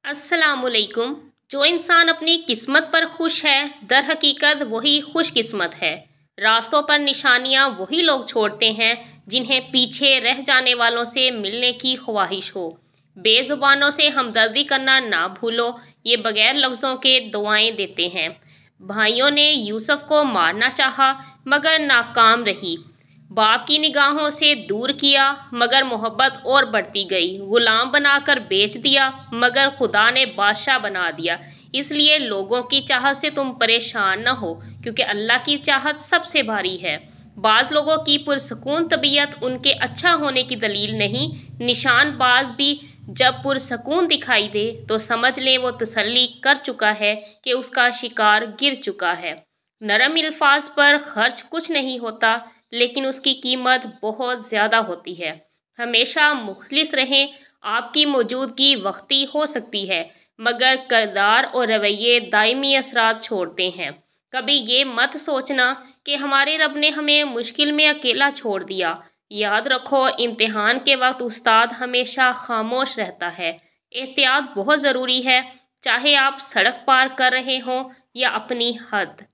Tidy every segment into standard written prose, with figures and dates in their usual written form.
अस्सलाम वालेकुम। जो इंसान अपनी किस्मत पर खुश है, दर हकीकत वही खुश किस्मत है। रास्तों पर निशानियां वही लोग छोड़ते हैं जिन्हें पीछे रह जाने वालों से मिलने की ख्वाहिश हो। बेजुबानों से हमदर्दी करना ना भूलो, ये बगैर लफ्ज़ों के दुआएं देते हैं। भाइयों ने यूसुफ को मारना चाहा मगर नाकाम रही। बाप की निगाहों से दूर किया मगर मोहब्बत और बढ़ती गई। गुलाम बनाकर बेच दिया मगर खुदा ने बादशाह बना दिया। इसलिए लोगों की चाहत से तुम परेशान न हो, क्योंकि अल्लाह की चाहत सबसे भारी है। बाज़ लोगों की पुरसकून तबीयत उनके अच्छा होने की दलील नहीं। निशानबाज भी जब पुरसकून दिखाई दे तो समझ लें वो तसल्ली कर चुका है कि उसका शिकार गिर चुका है। नरम अल्फाज पर खर्च कुछ नहीं होता, लेकिन उसकी कीमत बहुत ज़्यादा होती है। हमेशा मुखलिस रहें। आपकी मौजूदगी वक्ती हो सकती है, मगर किरदार और रवैये दायमी असरात छोड़ते हैं। कभी ये मत सोचना कि हमारे रब ने हमें मुश्किल में अकेला छोड़ दिया। याद रखो, इम्तिहान के वक्त उस्ताद हमेशा खामोश रहता है। एहतियात बहुत ज़रूरी है, चाहे आप सड़क पार कर रहे हों या अपनी हद।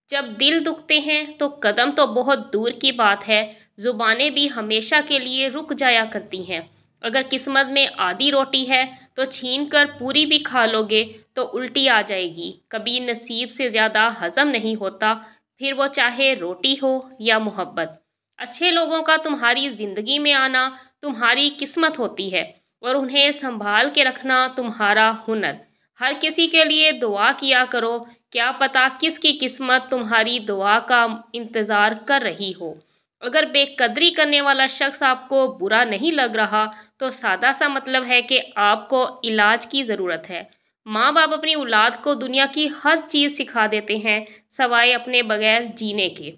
जब दिल दुखते हैं तो कदम तो बहुत दूर की बात है, जुबानें भी हमेशा के लिए रुक जाया करती हैं। अगर किस्मत में आधी रोटी है तो छीन कर पूरी भी खा लोगे तो उल्टी आ जाएगी। कभी नसीब से ज़्यादा हजम नहीं होता, फिर वो चाहे रोटी हो या मोहब्बत। अच्छे लोगों का तुम्हारी ज़िंदगी में आना तुम्हारी किस्मत होती है, और उन्हें संभाल के रखना तुम्हारा हुनर। हर किसी के लिए दुआ किया करो, क्या पता किसकी किस्मत तुम्हारी दुआ का इंतज़ार कर रही हो। अगर बेकदरी करने वाला शख्स आपको बुरा नहीं लग रहा तो सादा सा मतलब है कि आपको इलाज की ज़रूरत है। माँ बाप अपनी औलाद को दुनिया की हर चीज़ सिखा देते हैं, सवाए अपने बगैर जीने के।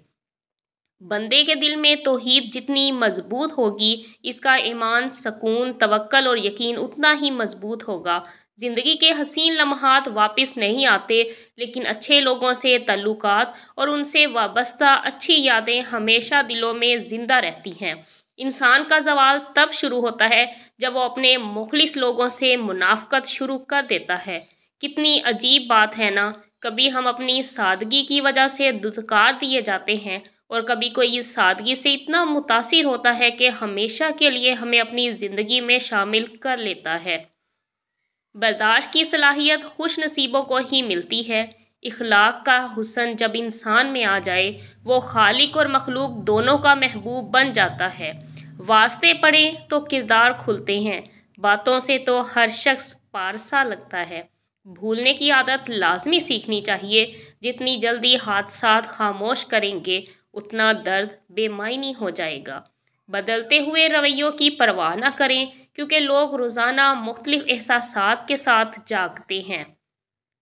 बंदे के दिल में तौहीद जितनी मजबूत होगी, इसका ईमान, सकून, तवक्कल और यकीन उतना ही मजबूत होगा। ज़िंदगी के हसीन लम्हात वापस नहीं आते, लेकिन अच्छे लोगों से तल्लुकात और उनसे वाबस्ता अच्छी यादें हमेशा दिलों में ज़िंदा रहती हैं। इंसान का ज़वाल तब शुरू होता है जब वो अपने मुखलिस लोगों से मुनाफ़कत शुरू कर देता है। कितनी अजीब बात है ना, कभी हम अपनी सादगी की वजह से दुत्कार दिए जाते हैं, और कभी कोई इस सादगी से इतना मुतासिर होता है कि हमेशा के लिए हमें अपनी ज़िंदगी में शामिल कर लेता है। बर्दाश्त की सलाहियत खुश नसीबों को ही मिलती है। इखलाक का हुस्न जब इंसान में आ जाए, वो खालिक और मखलूक दोनों का महबूब बन जाता है। वास्ते पड़े तो किरदार खुलते हैं, बातों से तो हर शख्स पारसा लगता है। भूलने की आदत लाजमी सीखनी चाहिए। जितनी जल्दी हादसात खामोश करेंगे, उतना दर्द बेमायनी हो जाएगा। बदलते हुए रवैयों की परवाह न करें, क्योंकि लोग रोज़ाना मुख्तलिफ एहसासात के साथ जागते हैं।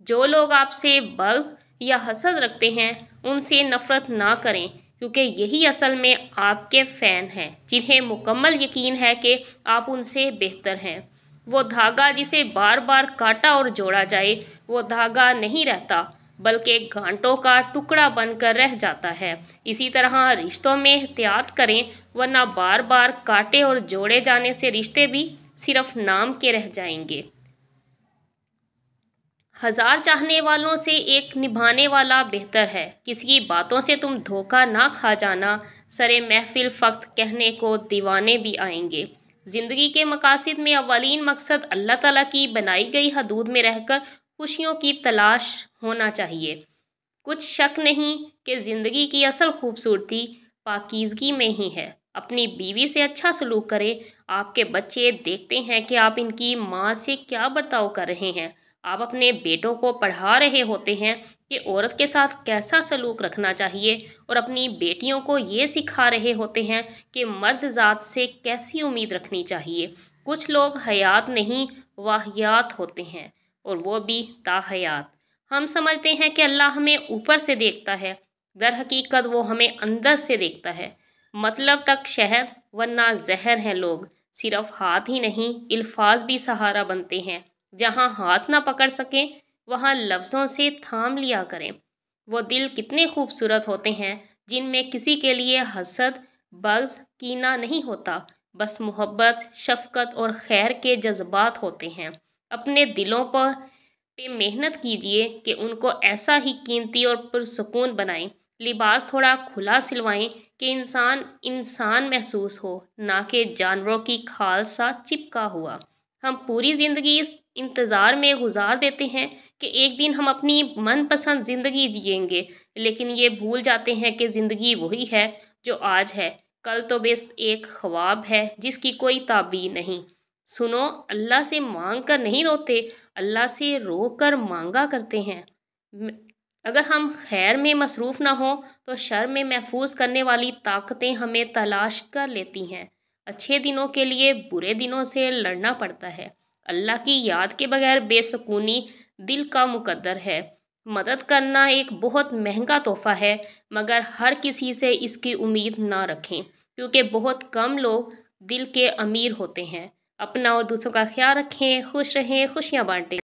जो लोग आपसे बग़्ज़ या हसद रखते हैं, उनसे नफ़रत ना करें, क्योंकि यही असल में आपके फ़ैन हैं, जिन्हें मुकम्मल यकीन है कि आप उनसे बेहतर हैं। वो धागा जिसे बार बार काटा और जोड़ा जाए, वो धागा नहीं रहता, बल्कि गांठों का टुकड़ा बनकर रह जाता है। इसी तरह रिश्तों में एहतियात करें, वरना बार बार काटे और जोड़े जाने से रिश्ते भी सिर्फ नाम के रह जाएंगे। हजार चाहने वालों से एक निभाने वाला बेहतर है। किसी की बातों से तुम धोखा ना खा जाना। सरे महफिल फ़क्त कहने को दीवाने भी आएंगे। ज़िंदगी के मकासद में अव्वलीन मकसद अल्लाह ताला की बनाई गई हदूद में रहकर खुशियों की तलाश होना चाहिए। कुछ शक नहीं कि ज़िंदगी की असल खूबसूरती पाकीज़गी में ही है। अपनी बीवी से अच्छा सलूक करें। आपके बच्चे देखते हैं कि आप इनकी माँ से क्या बर्ताव कर रहे हैं। आप अपने बेटों को पढ़ा रहे होते हैं कि औरत के साथ कैसा सलूक रखना चाहिए, और अपनी बेटियों को ये सिखा रहे होते हैं कि मर्द ज़ात से कैसी उम्मीद रखनी चाहिए। कुछ लोग हयात नहीं, वाहियात होते हैं, और वो भी ताहयात। हम समझते हैं कि अल्लाह हमें ऊपर से देखता है, दर हकीकत वो हमें अंदर से देखता है। मतलब तक शहद वरना जहर हैं लोग। सिर्फ हाथ ही नहीं, अल्फाज भी सहारा बनते हैं। जहाँ हाथ ना पकड़ सकें, वहाँ लफ्ज़ों से थाम लिया करें। वो दिल कितने खूबसूरत होते हैं जिनमें किसी के लिए हसद, बग़्ज़, कीना नहीं होता, बस मोहब्बत, शफ़क़त और खैर के जज्बात होते हैं। अपने दिलों पर पे मेहनत कीजिए कि उनको ऐसा ही कीमती और पुरसुकून बनाएं। लिबास थोड़ा खुला सिलवाएं कि इंसान इंसान महसूस हो, ना कि जानवरों की खाल सा चिपका हुआ। हम पूरी ज़िंदगी इस इंतज़ार में गुजार देते हैं कि एक दिन हम अपनी मनपसंद ज़िंदगी जिएंगे, लेकिन ये भूल जाते हैं कि ज़िंदगी वही है जो आज है। कल तो बस एक ख्वाब है जिसकी कोई ताबीर नहीं। सुनो, अल्लाह से मांग कर नहीं रोते, अल्लाह से रो कर मांगा करते हैं। म- अगर हम खैर में मसरूफ़ ना हो तो शर में महफूज करने वाली ताकतें हमें तलाश कर लेती हैं। अच्छे दिनों के लिए बुरे दिनों से लड़ना पड़ता है। अल्लाह की याद के बगैर बेसुकूनी दिल का मुकद्दर है। मदद करना एक बहुत महंगा तोहफा है, मगर हर किसी से इसकी उम्मीद ना रखें, क्योंकि बहुत कम लोग दिल के अमीर होते हैं। अपना और दूसरों का ख्याल रखें, खुश रहें, खुशियाँ बांटें।